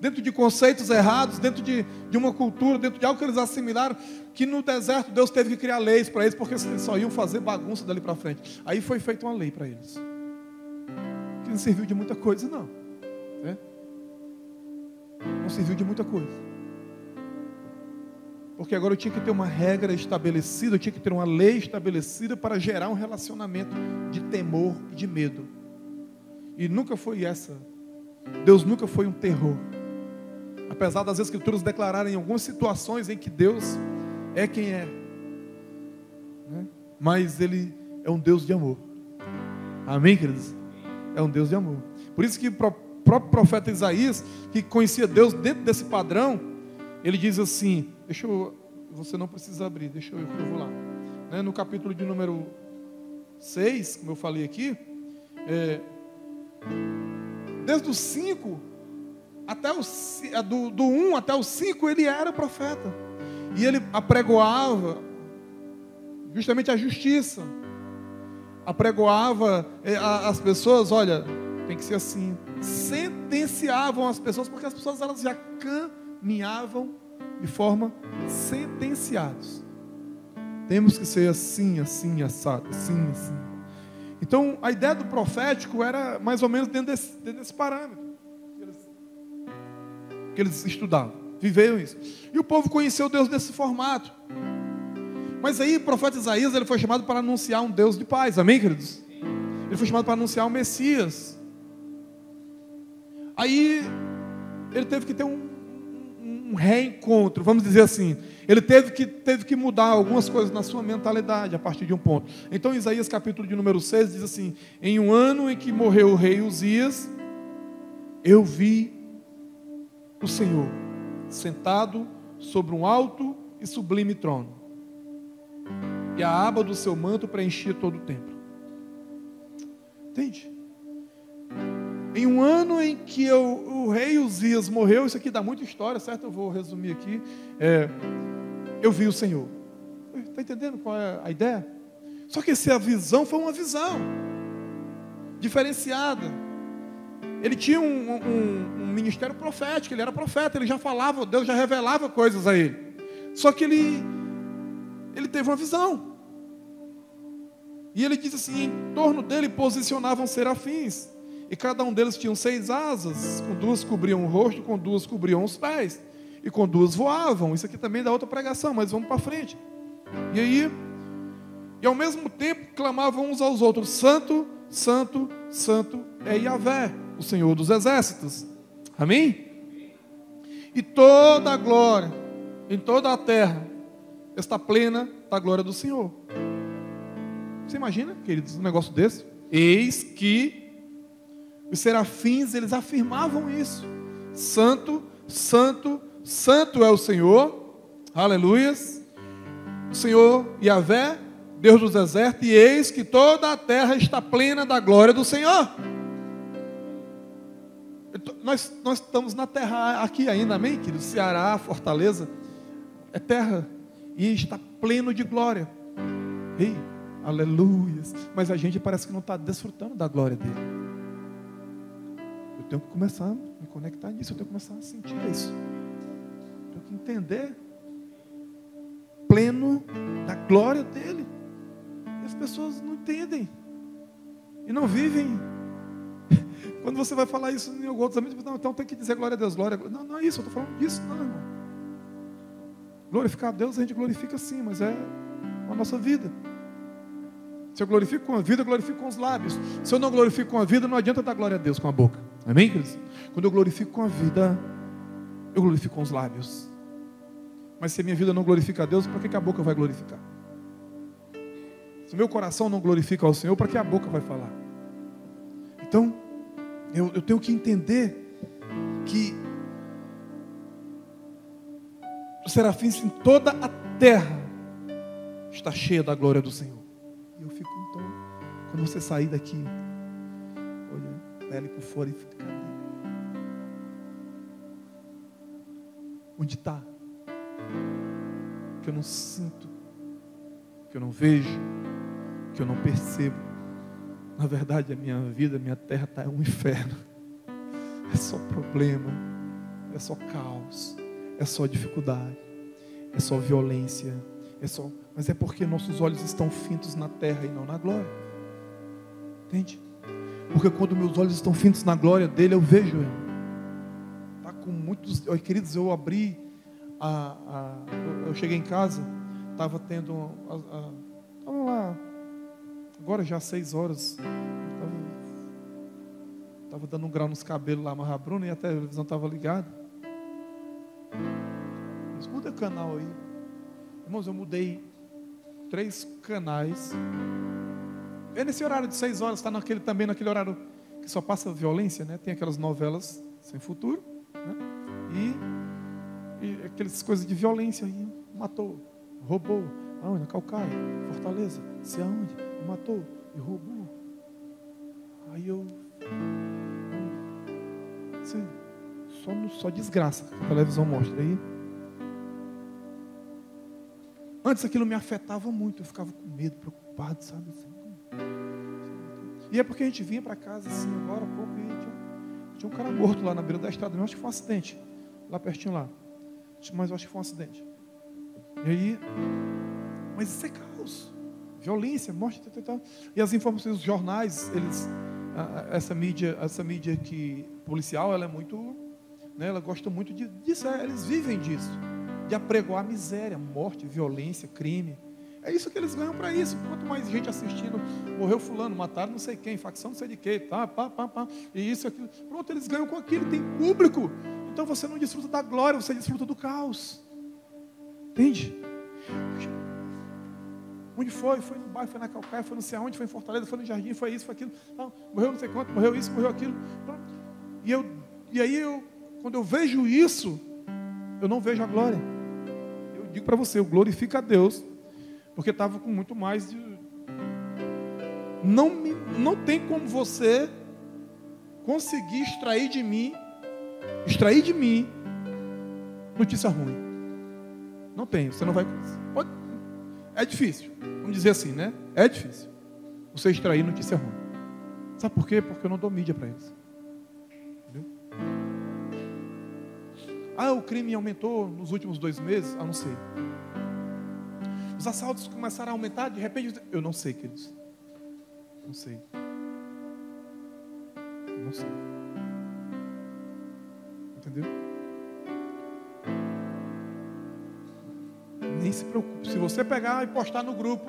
dentro de conceitos errados, dentro de uma cultura, dentro de algo que eles assimilaram, que no deserto Deus teve que criar leis para eles, porque eles só iam fazer bagunça dali para frente. Aí foi feita uma lei para eles, que não serviu de muita coisa, não. Né? Não serviu de muita coisa. Porque agora eu tinha que ter uma regra estabelecida, eu tinha que ter uma lei estabelecida para gerar um relacionamento de temor e de medo. E nunca foi essa. Deus nunca foi um terror. Apesar das Escrituras declararem algumas situações em que Deus é quem é, né? Mas Ele é um Deus de amor. Amém, queridos? É um Deus de amor. Por isso que o próprio profeta Isaías, que conhecia Deus dentro desse padrão, ele diz assim, você não precisa abrir, deixa eu vou lá, né? No capítulo de número 6, como eu falei aqui, Desde os 5, do 1 até os 5, ele era profeta. E ele apregoava justamente a justiça. Apregoava as pessoas, olha, tem que ser assim. Sentenciavam as pessoas, porque as pessoas elas já caminhavam de forma sentenciadas. Temos que ser assim, assim, assado, assim, assim. Então, a ideia do profético era mais ou menos dentro desse parâmetro que eles estudavam, viveram isso. E o povo conheceu Deus desse formato. Mas aí o profeta Isaías, ele foi chamado para anunciar um Deus de paz, amém, queridos? Ele foi chamado para anunciar o Messias. Aí ele teve que ter um reencontro, vamos dizer assim. Ele teve que mudar algumas coisas na sua mentalidade a partir de um ponto. Então Isaías capítulo de número 6 diz assim: em um ano em que morreu o rei Uzias, eu vi o Senhor sentado sobre um alto e sublime trono, e a aba do seu manto preenchia todo o templo. Entende? Em um ano em que o rei Uzias morreu, isso aqui dá muita história, certo? Eu vou resumir aqui. Eu vi o Senhor. Está entendendo qual é a ideia? Só que essa visão foi uma visão diferenciada. Ele tinha um ministério profético, ele era profeta, ele já falava, Deus já revelava coisas a ele. Só que ele teve uma visão. E ele diz assim: em torno dele posicionavam serafins. E cada um deles tinha 6 asas, com 2 cobriam o rosto, com 2 cobriam os pés, e com 2 voavam. Isso aqui também dá outra pregação, mas vamos para frente. E ao mesmo tempo clamavam uns aos outros: Santo, Santo, Santo é Yahvé, o Senhor dos exércitos. Amém? E toda a glória em toda a terra está plena da glória do Senhor. Você imagina, queridos, um negócio desse? Eis que os serafins, eles afirmavam isso: Santo, Santo, Santo é o Senhor, aleluias, o Senhor Yahvé, Deus dos exércitos, e eis que toda a terra está plena da glória do Senhor. Nós estamos na terra aqui ainda, amém, querido? Ceará, Fortaleza, é terra, e está pleno de glória. Ei, aleluias. Mas a gente parece que não está desfrutando da glória dele. Eu tenho que começar a me conectar nisso, eu tenho que começar a sentir isso. Eu tenho que entender pleno da glória dele. E as pessoas não entendem e não vivem. Quando você vai falar isso em outros amigos, não, então tem que dizer glória a Deus, glória a Deus. Não, não é isso, eu estou falando disso, não, irmão. Glorificar a Deus a gente glorifica sim, mas é a nossa vida. Se eu glorifico com a vida, eu glorifico com os lábios. Se eu não glorifico com a vida, não adianta dar glória a Deus com a boca. Amém, queridos? Quando eu glorifico com a vida, eu glorifico com os lábios. Mas se a minha vida não glorifica a Deus, para que a boca vai glorificar? Se o meu coração não glorifica ao Senhor, para que a boca vai falar? Então, eu tenho que entender que os serafins em toda a terra está cheia da glória do Senhor. E eu fico, então, quando você sair daqui, olha, ele por fora e fica, cadê? Onde está? Que eu não sinto, que eu não vejo, que eu não percebo. Na verdade, a minha vida, a minha terra está um inferno. É só problema, é só caos, é só dificuldade, é só violência, mas é porque nossos olhos estão fintos na terra e não na glória. Entende? Porque quando meus olhos estão fintos na glória dele, eu vejo ele. Tá com muitos, queridos, eu abri eu cheguei em casa, estava tendo estava lá, agora já 6 horas, estava dando um grau nos cabelos lá, amarrar a Bruna, e até a televisão estava ligada. Mas muda o canal aí. Irmãos, eu mudei 3 canais. É nesse horário de 6 horas, está também naquele horário que só passa violência, né? Tem aquelas novelas sem futuro, né? E aquelas coisas de violência aí. Matou, roubou, aonde? Na Calcaia, Fortaleza, se aonde? Matou e roubou. Aí eu... Só desgraça que a televisão mostra aí. Antes aquilo me afetava muito, eu ficava com medo, preocupado, sabe? E é porque a gente vinha para casa assim, agora há pouco, e tinha um cara morto lá na beira da estrada, eu acho que foi um acidente, lá pertinho lá. Mas eu acho que foi um acidente. E aí, mas isso é caos, violência, morte, tal. E as informações, os jornais, essa mídia que policial, ela é muito, né, ela gosta muito disso, eles vivem disso, de apregoar miséria, morte, violência, crime. É isso que eles ganham para isso. Quanto mais gente assistindo, morreu fulano, mataram não sei quem, facção não sei de quê, e isso, aquilo. Pronto, eles ganham com aquilo, tem público. Então você não desfruta da glória, você desfruta do caos. Entende? Onde foi? Foi no bairro, foi na Calcaia, foi não sei aonde, foi em Fortaleza, foi no Jardim, foi isso, foi aquilo. Morreu não sei quanto, morreu isso, morreu aquilo. E aí, quando eu vejo isso, eu não vejo a glória. Eu digo para você, eu glorifico a Deus, porque estava com muito mais de... Não tem como você conseguir extrair de mim notícia ruim. Não tem, você não vai... É difícil, vamos dizer assim, né? É difícil você extrair notícia ruim. Sabe por quê? Porque eu não dou mídia para eles. Entendeu? O crime aumentou nos últimos 2 meses? Não sei. Os assaltos começaram a aumentar, de repente... Eu não sei, queridos. Não sei. Não sei. Entendeu? Nem se preocupe. Se você pegar e postar no grupo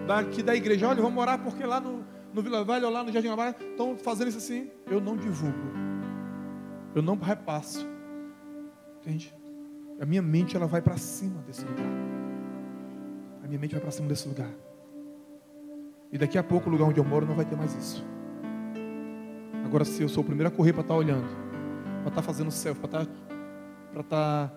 daqui da igreja, olha, vamos orar porque lá no Vila Velha ou lá no Jardim Navarra estão fazendo isso assim, eu não divulgo. Eu não repasso. Entende? A minha mente, ela vai para cima desse lugar. A minha mente vai para cima desse lugar. E daqui a pouco o lugar onde eu moro não vai ter mais isso. Agora, se eu sou o primeiro a correr para estar olhando, para estar fazendo selfie, para estar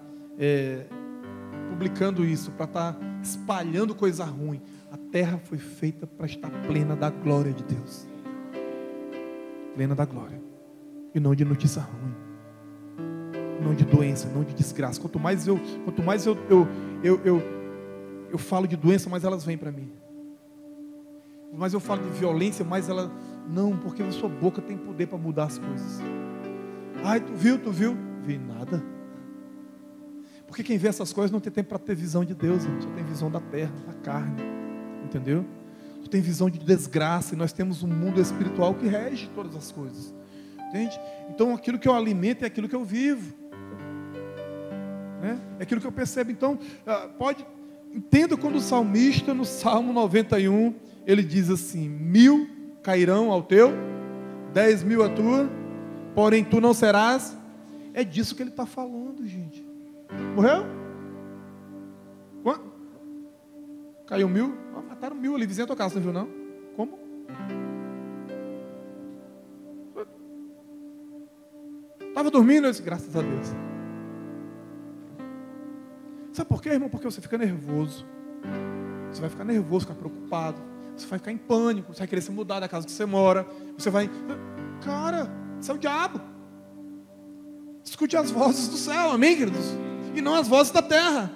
publicando isso, para estar espalhando coisa ruim, a terra foi feita para estar plena da glória de Deus. Plena da glória. E não de notícia ruim. Não de doença, não de desgraça. Quanto mais eu falo de doença, mais elas vêm para mim. Mas eu falo de violência, mais ela... Não, porque a sua boca tem poder para mudar as coisas. Ai, tu viu? Vi nada. Porque quem vê essas coisas não tem tempo para ter visão de Deus, gente. Só tem visão da terra, da carne. Entendeu? Só tem visão de desgraça. E nós temos um mundo espiritual que rege todas as coisas. Entende? Então aquilo que eu alimento é aquilo que eu vivo. Né? É aquilo que eu percebo. Então, entenda quando o salmista, no Salmo 91, ele diz assim: 1000 cairão ao teu, 10.000 à tua, porém tu não serás. É disso que ele está falando, gente. Morreu? Quanto? Caiu 1000? Mataram 1000 ali, vizinha da tua casa, não viu não? Como? Estava dormindo, eu disse, graças a Deus. Sabe por quê, irmão? Porque você fica nervoso. Você vai ficar nervoso, ficar preocupado. Você vai ficar em pânico. Você vai querer se mudar da casa que você mora. Você vai... Cara, isso é o diabo. Escute as vozes do céu, amém, queridos? E não as vozes da terra.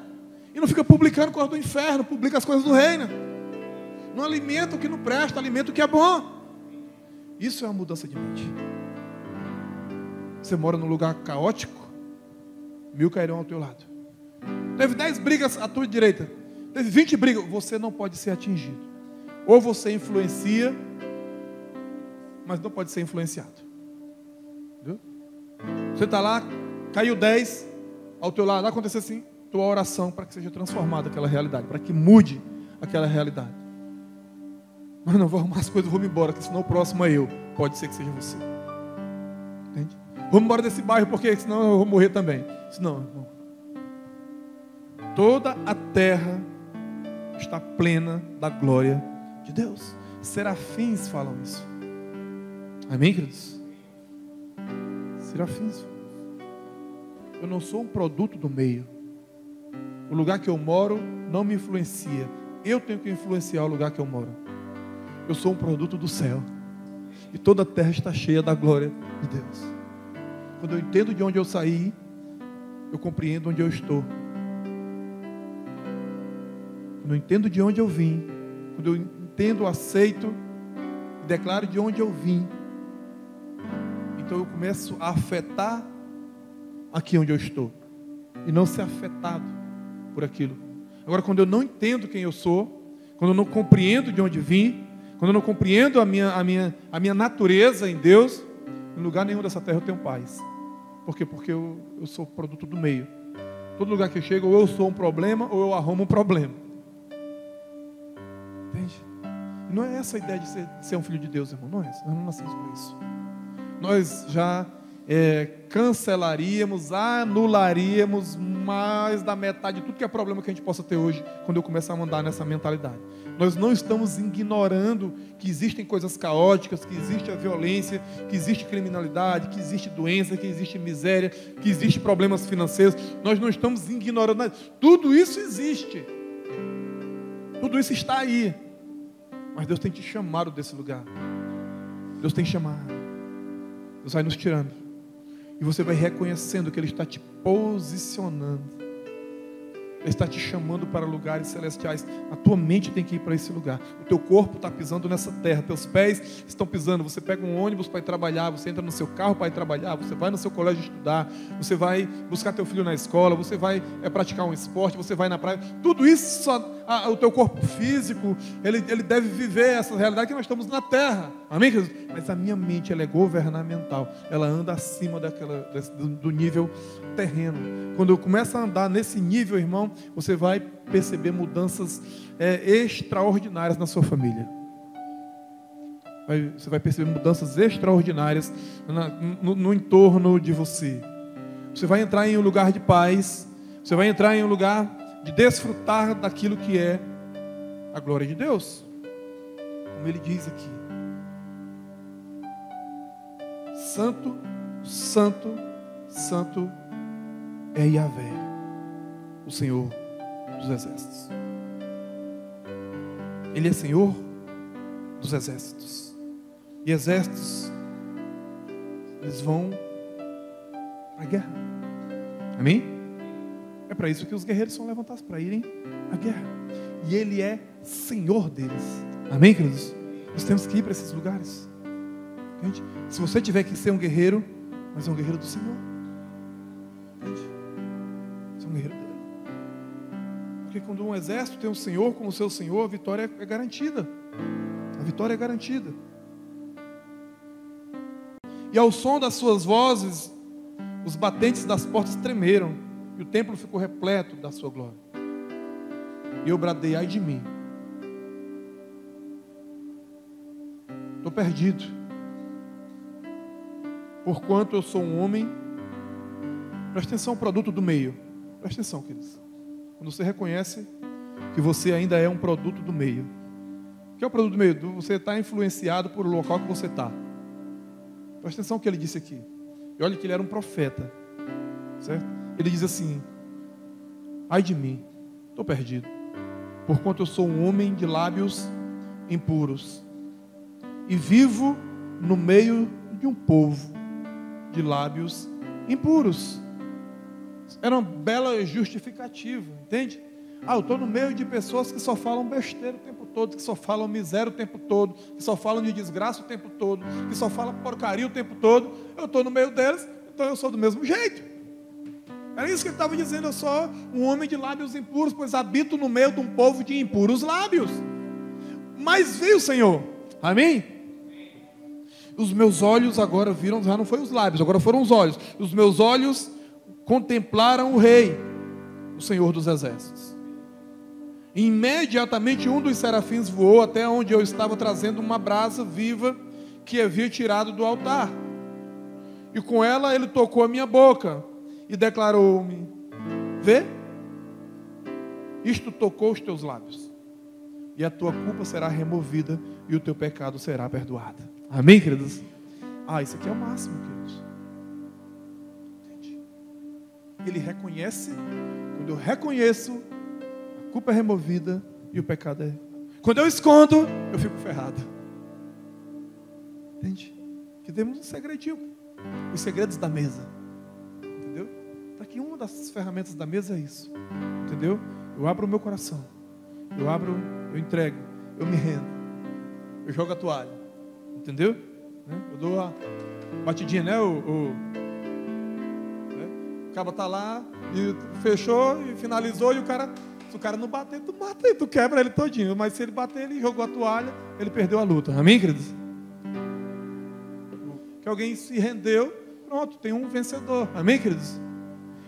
E não fica publicando coisas do inferno. Publica as coisas do reino. Não alimenta o que não presta, alimenta o que é bom. Isso é uma mudança de mente. Você mora num lugar caótico, 1000 cairão ao teu lado. Teve 10 brigas à tua direita, teve 20 brigas, você não pode ser atingido. Ou você influencia, mas não pode ser influenciado. Entendeu? Você está lá, caiu 10 ao teu lado, aconteceu assim, tua oração para que seja transformada aquela realidade, para que mude aquela realidade. Mas não vou arrumar as coisas, vou me embora, porque senão o próximo é eu. Pode ser que seja você. Entende? Vamos embora desse bairro, porque senão eu vou morrer também. Senão, não. Toda a terra está plena da glória de Deus. Serafins falam isso. Amém, queridos? Serafins. Eu não sou um produto do meio. O lugar que eu moro não me influencia. Eu tenho que influenciar o lugar que eu moro. Eu sou um produto do céu. e toda a terra está cheia da glória de Deus. Quando eu entendo de onde eu saí, eu compreendo onde eu estou. Quando eu entendo de onde eu vim, quando eu entendo, aceito e declaro de onde eu vim, então eu começo a afetar aqui onde eu estou e não ser afetado por aquilo. Agora, quando eu não entendo quem eu sou, quando eu não compreendo de onde vim, quando eu não compreendo a minha natureza em Deus, em lugar nenhum dessa terra eu tenho paz. Por quê? Porque eu sou produto do meio. Todo lugar que eu chego, ou eu sou um problema, ou eu arrumo um problema. Entende? E não é essa a ideia de ser um filho de Deus, irmão. Não é essa. Nós não nascemos para isso. Nós já cancelaríamos, anularíamos mais da metade de tudo que é problema que a gente possa ter hoje, quando eu começar a mandar nessa mentalidade. Nós não estamos ignorando que existem coisas caóticas, que existe a violência, que existe criminalidade, que existe doença, que existe miséria, que existe problemas financeiros. Nós não estamos ignorando nada. Tudo isso existe. Tudo isso está aí. Mas Deus tem te chamado desse lugar. Deus tem chamado. Deus vai nos tirando. E você vai reconhecendo que Ele está te posicionando. Ele está te chamando para lugares celestiais. A tua mente tem que ir para esse lugar. O teu corpo está pisando nessa terra. Teus pés estão pisando. Você pega um ônibus para ir trabalhar. Você entra no seu carro para ir trabalhar. Você vai no seu colégio estudar. Você vai buscar teu filho na escola. Você vai praticar um esporte. Você vai na praia. Tudo isso, o teu corpo físico, ele deve viver essa realidade que nós estamos na terra. Amém, queridos? Mas a minha mente, ela é governamental. Ela anda acima do nível terreno. Quando eu começo a andar nesse nível, irmão, você vai perceber mudanças extraordinárias na sua família. Você vai perceber mudanças extraordinárias no entorno de você. Você vai entrar em um lugar de paz. Você vai entrar em um lugar de desfrutar daquilo que é a glória de Deus. Como ele diz aqui. Santo, santo, santo é Yahvé, o Senhor dos exércitos. Ele é Senhor dos exércitos. E exércitos, eles vão para a guerra. Amém? É para isso que os guerreiros são levantados, para irem à guerra. E Ele é Senhor deles. Amém, queridos? Nós temos que ir para esses lugares. Entende? Se você tiver que ser um guerreiro, mas é um guerreiro do Senhor. Entende? Você é um guerreiro dele. Porque quando um exército tem um Senhor como seu Senhor, a vitória é garantida. A vitória é garantida. E ao som das suas vozes, os batentes das portas tremeram, e o templo ficou repleto da sua glória. E eu bradei, ai de mim. Estou perdido. Porquanto eu sou um homem. Presta atenção, produto do meio. Presta atenção, queridos. Quando você reconhece que você ainda é um produto do meio. O que é o produto do meio? Você está influenciado por o local que você está. Presta atenção no que ele disse aqui. E olha que ele era um profeta. Certo? Ele diz assim: ai de mim, estou perdido. Porquanto eu sou um homem de lábios impuros. E vivo no meio de um povo de lábios impuros. Era uma bela justificativa, entende? Eu estou no meio de pessoas que só falam besteira o tempo todo, que só falam miséria o tempo todo, que só falam de desgraça o tempo todo, que só falam porcaria o tempo todo. Eu estou no meio deles, então eu sou do mesmo jeito. Era isso que ele estava dizendo: eu sou um homem de lábios impuros, pois habito no meio de um povo de impuros lábios. Mas veio o Senhor, amém? Os meus olhos agora viram, já não foi os lábios, agora foram os olhos. Os meus olhos contemplaram o Rei, o Senhor dos exércitos. Imediatamente um dos serafins voou até onde eu estava, trazendo uma brasa viva que havia tirado do altar. E com ela ele tocou a minha boca e declarou-me: vê, isto tocou os teus lábios, e a tua culpa será removida e o teu pecado será perdoado. Amém, queridos? Isso aqui é o máximo, queridos. Entende? Ele reconhece. Quando eu reconheço, a culpa é removida e o pecado é. Quando eu escondo, eu fico ferrado. Entende? Que temos um segredinho. Os segredos da mesa. Entendeu? Está aqui uma das ferramentas da mesa é isso. Entendeu? Eu abro o meu coração. Eu entrego. Eu me rendo. Eu jogo a toalha. Entendeu? Eu dou a batidinha, né? O cara tá lá e fechou e finalizou e o cara, se o cara não bater, tu quebra ele todinho. Mas se ele bater, ele jogou a toalha, ele perdeu a luta. Amém, queridos? Que alguém se rendeu, pronto, tem um vencedor. Amém, queridos?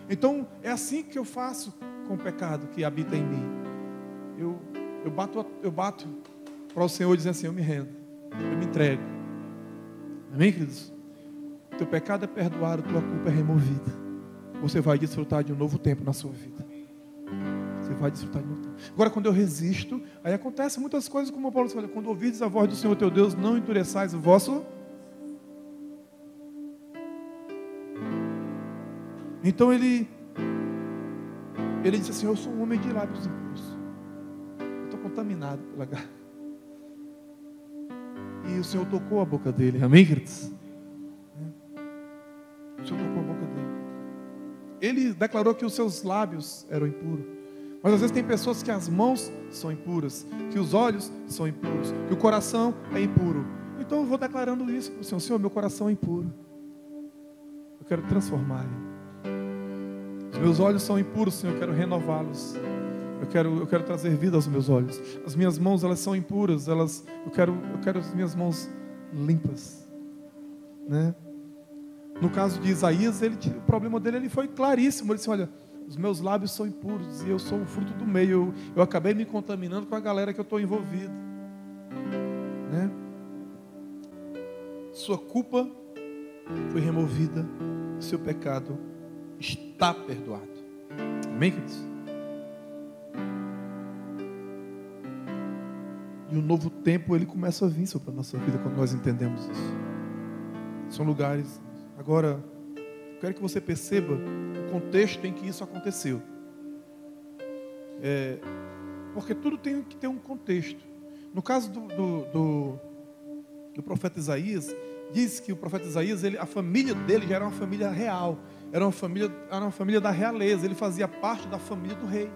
Então, é assim que eu faço com o pecado que habita em mim. Eu bato para o Senhor dizendo assim, eu me rendo, eu me entrego. Amém, queridos? Teu pecado é perdoado, tua culpa é removida. Você vai desfrutar de um novo tempo na sua vida. Você vai desfrutar de um novo tempo. Agora, quando eu resisto, aí acontecem muitas coisas, como o Paulo falou. Quando ouvides a voz do Senhor teu Deus, não endureçais o vosso. Então ele disse assim, eu sou um homem de lábios impuros. Eu estou contaminado pela garra. E o Senhor tocou a boca dele. Amém, queridos? O Senhor tocou a boca dele. Ele declarou que os seus lábios eram impuros. Mas às vezes tem pessoas que as mãos são impuras, que os olhos são impuros, que o coração é impuro. Então eu vou declarando isso para o Senhor. Senhor, meu coração é impuro. Eu quero transformar ele. Os meus olhos são impuros, Senhor, eu quero renová-los. Eu quero trazer vida aos meus olhos. As minhas mãos, elas são impuras. Eu quero as minhas mãos limpas. Né? No caso de Isaías, o problema dele foi claríssimo. Ele disse, olha, os meus lábios são impuros e eu sou o fruto do meio. Eu acabei me contaminando com a galera que eu estou envolvido. Né? Sua culpa foi removida. Seu pecado está perdoado. Amém, queridos? E o novo tempo, ele começa a vir sobre a nossa vida quando nós entendemos isso. São lugares. Agora, eu quero que você perceba o contexto em que isso aconteceu. Porque tudo tem que ter um contexto. No caso do profeta Isaías, diz que o profeta Isaías, a família dele já era uma família real. Era uma família da realeza. Ele fazia parte da família do rei.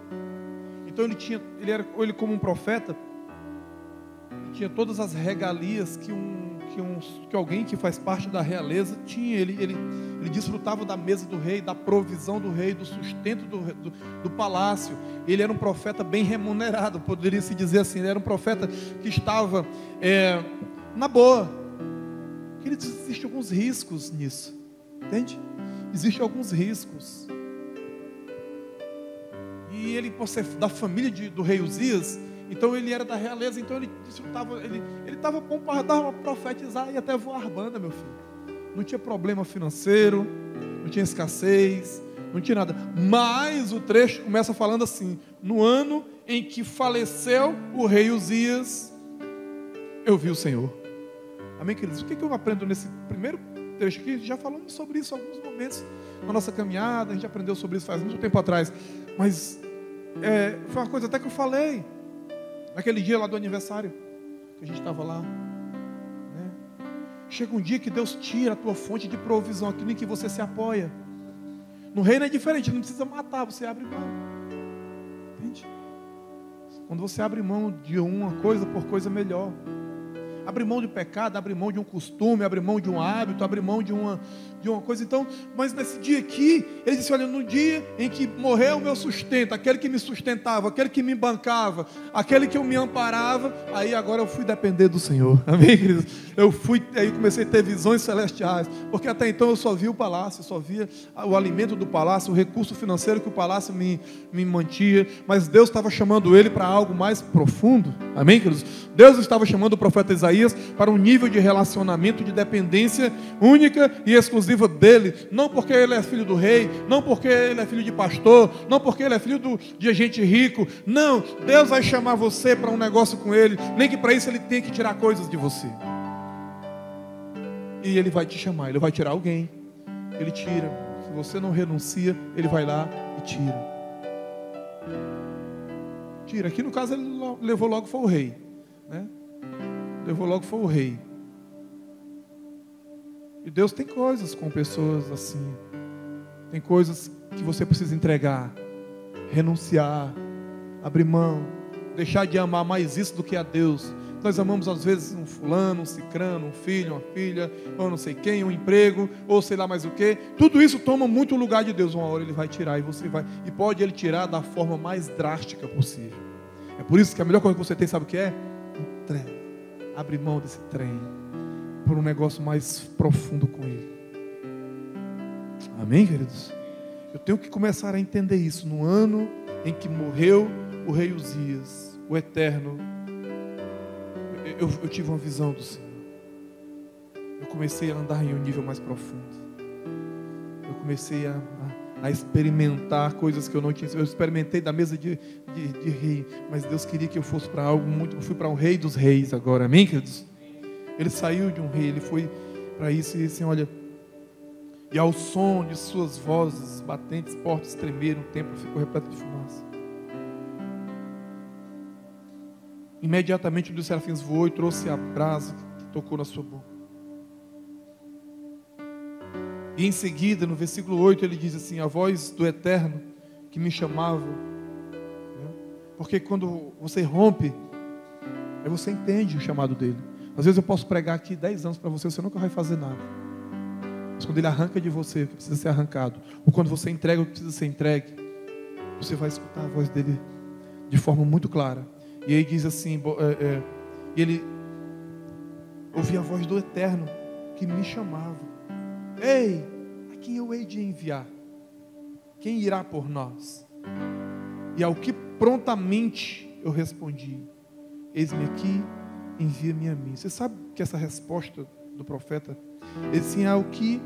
Então ele como um profeta, tinha todas as regalias que alguém que faz parte da realeza tinha. Ele desfrutava da mesa do rei, da provisão do rei, do sustento do palácio. Ele era um profeta bem remunerado, poderia se dizer assim. Ele era um profeta que estava na boa. Queridos, existem alguns riscos nisso, entende? Existem alguns riscos. E ele, por ser da família do rei Uzias, então ele era da realeza, então ele desfrutava, ele estava bom para dar uma profetizar e até voar banda, meu filho. Não tinha problema financeiro, não tinha escassez, não tinha nada. Mas o trecho começa falando assim: no ano em que faleceu o rei Uzias, eu vi o Senhor. Amém, queridos? O que eu aprendo nesse primeiro trecho aqui? Já falamos sobre isso em alguns momentos na nossa caminhada, a gente aprendeu sobre isso faz muito tempo atrás. Mas foi uma coisa até que eu falei naquele dia lá do aniversário, que a gente estava lá, né? Chega um dia que Deus tira a tua fonte de provisão, aquilo em que você se apoia. No reino é diferente, não precisa matar, você abre mão. Entende? Quando você abre mão de uma coisa por coisa melhor. Abre mão de pecado, abre mão de um costume, abre mão de um hábito, abre mão de uma coisa. Então, mas nesse dia aqui, ele disse, olha, no dia em que morreu o meu sustento, aquele que me sustentava, aquele que me bancava, aquele que eu me amparava, aí agora eu fui depender do Senhor. Amém, queridos? Aí comecei a ter visões celestiais, porque até então eu só via o palácio, só via o alimento do palácio, o recurso financeiro que o palácio me mantia, mas Deus estava chamando ele para algo mais profundo. Amém, queridos? Deus estava chamando o profeta Isaías para um nível de relacionamento, de dependência única e exclusiva dele, não porque ele é filho do rei, não porque ele é filho de pastor, não porque ele é filho de gente rico, não, Deus vai chamar você para um negócio com ele, nem que para isso ele tenha que tirar coisas de você, e ele vai te chamar, ele vai tirar alguém, ele tira, se você não renuncia, ele vai lá e tira, aqui no caso ele levou logo foi o rei, né? Levou logo foi o rei. E Deus tem coisas com pessoas assim. Tem coisas que você precisa entregar, renunciar, abrir mão, deixar de amar mais isso do que a Deus. Nós amamos às vezes um fulano, um cicrano, um filho, uma filha, ou não sei quem, um emprego, ou sei lá mais o que. Tudo isso toma muito lugar de Deus. Uma hora Ele vai tirar e pode Ele tirar da forma mais drástica possível. É por isso que a melhor coisa que você tem, sabe o que é? Um trem. Abre mão desse trem por um negócio mais profundo com Ele. Amém, queridos? Eu tenho que começar a entender isso. No ano em que morreu o rei Uzias, o Eterno, eu tive uma visão do Senhor. Eu comecei a andar em um nível mais profundo. Eu comecei a experimentar coisas que eu não tinha. Eu experimentei da mesa de rei, mas Deus queria que eu fosse para algo muito. Eu fui para um rei dos reis agora, amém, queridos? Ele saiu de um rei, ele foi para isso e disse: olha, e ao som de suas vozes batentes, portas tremeram, o templo ficou repleto de fumaça. Imediatamente um dos serafins voou e trouxe a brasa que tocou na sua boca. E em seguida, no versículo 8, ele diz assim: a voz do Eterno que me chamava. Porque quando você rompe, aí você entende o chamado dele. Às vezes eu posso pregar aqui 10 anos para você, você nunca vai fazer nada. Mas quando ele arranca de você o que precisa ser arrancado, ou quando você entrega o que precisa ser entregue, você vai escutar a voz dele de forma muito clara. E aí diz assim, ele ouvia a voz do Eterno que me chamava: ei, a quem eu hei de enviar? Quem irá por nós? E ao que prontamente eu respondi: eis-me aqui, envia-me a mim. Você sabe que essa resposta do profeta, ele assim, ao que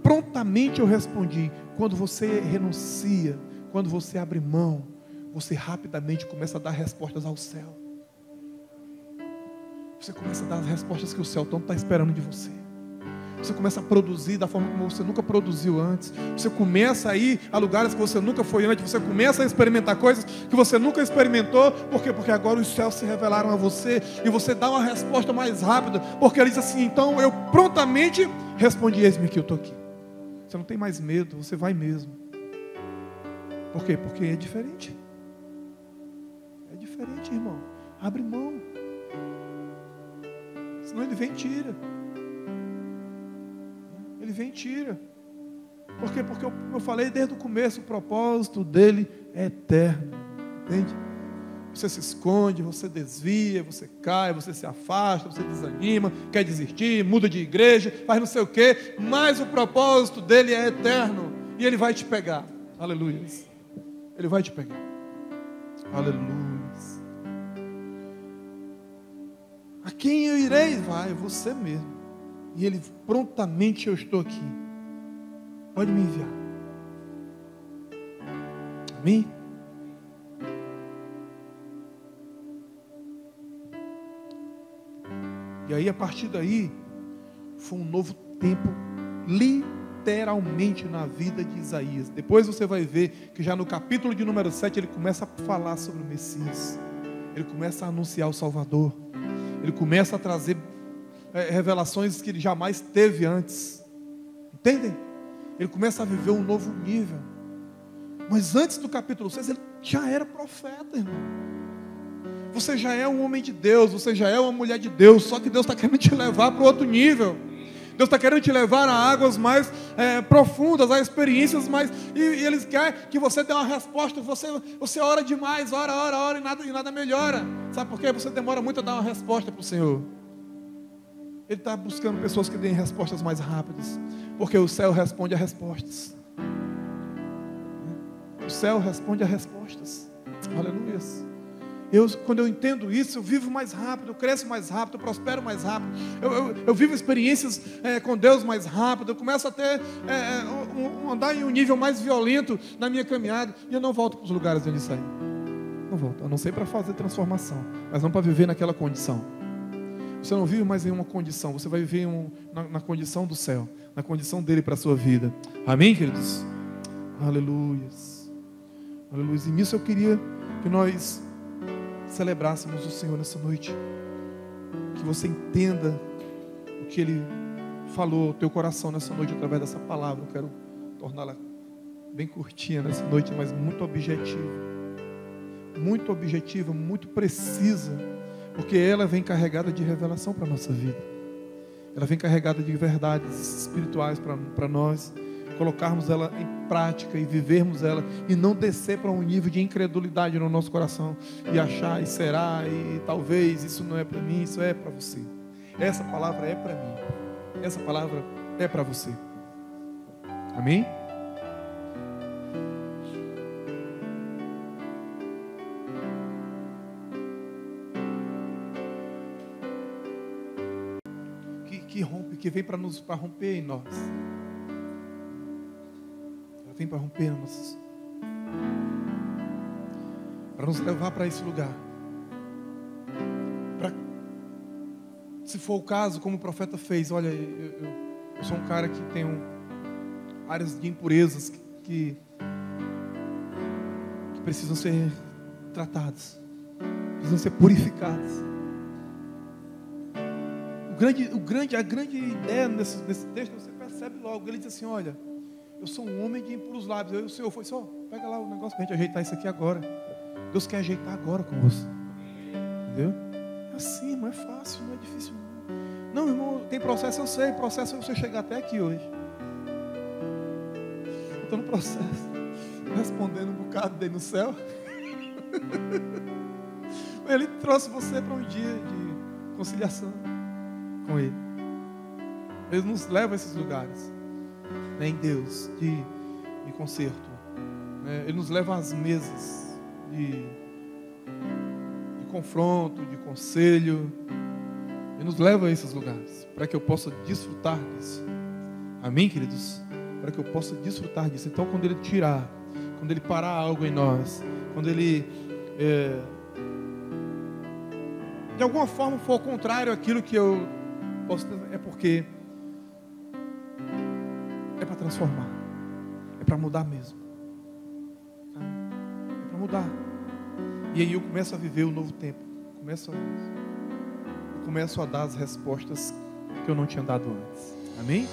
prontamente eu respondi. Quando você renuncia, quando você abre mão, você rapidamente começa a dar respostas ao céu. Você começa a dar as respostas que o céu tanto está esperando de você. Você começa a produzir da forma como você nunca produziu antes. Você começa a ir a lugares que você nunca foi antes. Você começa a experimentar coisas que você nunca experimentou. Por quê? Porque agora os céus se revelaram a você. E você dá uma resposta mais rápida. Porque ele diz assim: então eu prontamente respondi: eis-me que eu estou aqui. Você não tem mais medo, você vai mesmo. Por quê? Porque é diferente. É diferente, irmão. Abre mão. Senão ele vem e tira. Ele vem e tira. Por quê? Porque eu falei desde o começo, o propósito dele é eterno. Entende? Você se esconde, você desvia, você cai, você se afasta, você desanima, quer desistir, muda de igreja, faz não sei o quê, mas o propósito dele é eterno. E ele vai te pegar. Aleluia. Ele vai te pegar. Aleluia. A quem eu irei? Vai, você mesmo. E ele prontamente: eu estou aqui. Pode me enviar. Amém? E aí, a partir daí, foi um novo tempo, literalmente, na vida de Isaías. Depois você vai ver que já no capítulo de número 7, ele começa a falar sobre o Messias. Ele começa a anunciar o Salvador. Ele começa a trazer revelações que ele jamais teve antes. Entendem? Ele começa a viver um novo nível. Mas antes do capítulo 6, ele já era profeta, irmão. Você já é um homem de Deus, você já é uma mulher de Deus, só que Deus está querendo te levar para outro nível. Deus está querendo te levar a águas mais profundas, a experiências mais... E Ele quer que você dê uma resposta. Você ora demais, ora e nada melhora. Sabe por quê? Você demora muito a dar uma resposta para o Senhor. Ele está buscando pessoas que deem respostas mais rápidas, porque o céu responde a respostas. O céu responde a respostas. Aleluia. Quando eu entendo isso, eu vivo mais rápido, eu cresço mais rápido, eu prospero mais rápido, eu vivo experiências com Deus mais rápido, eu começo a ter andar em um nível mais violento na minha caminhada, e eu não volto para os lugares onde saí. Não volto, a não ser para fazer transformação, mas não para viver naquela condição. Você não vive mais em uma condição, você vai viver na condição do céu, na condição dele para a sua vida. Amém, queridos? Aleluia. Aleluia. E nisso eu queria que nós celebrássemos o Senhor nessa noite. Que você entenda o que Ele falou ao teu coração nessa noite através dessa palavra. Eu quero torná-la bem curtinha nessa noite, mas muito objetiva, muito precisa, porque ela vem carregada de revelação para a nossa vida. Ela vem carregada de verdades espirituais para nós colocarmos ela em prática e vivermos ela, e não descer para um nível de incredulidade no nosso coração e achar, e será, e talvez isso não é para mim. Isso é para você. Essa palavra é para mim. Essa palavra é para você. Amém? Que rompe, que vem para romper em nós. Ela vem para romper em nós, para nos levar para esse lugar. Se for o caso, como o profeta fez, olha, eu sou um cara que tem áreas de impurezas que precisam ser tratadas, precisam ser purificadas. A grande ideia nesse texto, você percebe logo, ele diz assim, olha, eu sou um homem de impuros lábios. Aí o Senhor foi só, pega lá o negócio para a gente ajeitar isso aqui agora. Deus quer ajeitar agora com você. Entendeu? É assim, não é fácil, não é difícil. Não, irmão, tem processo, eu sei. Processo é você chegar até aqui hoje. Eu estou no processo, respondendo um bocado dele no céu. Ele trouxe você para um dia de conciliação com Ele. Ele nos leva a esses lugares, né, em Deus, de conserto, né? Ele nos leva às mesas de confronto, de conselho. Ele nos leva a esses lugares para que eu possa desfrutar disso. Amém, queridos? Para que eu possa desfrutar disso. Então, quando Ele tirar, quando Ele parar algo em nós, quando Ele de alguma forma for ao contrário àquilo que eu posso, é porque é para transformar, é para mudar mesmo, é para mudar. E aí eu começo a viver o novo tempo, começo a dar as respostas que eu não tinha dado antes. Amém?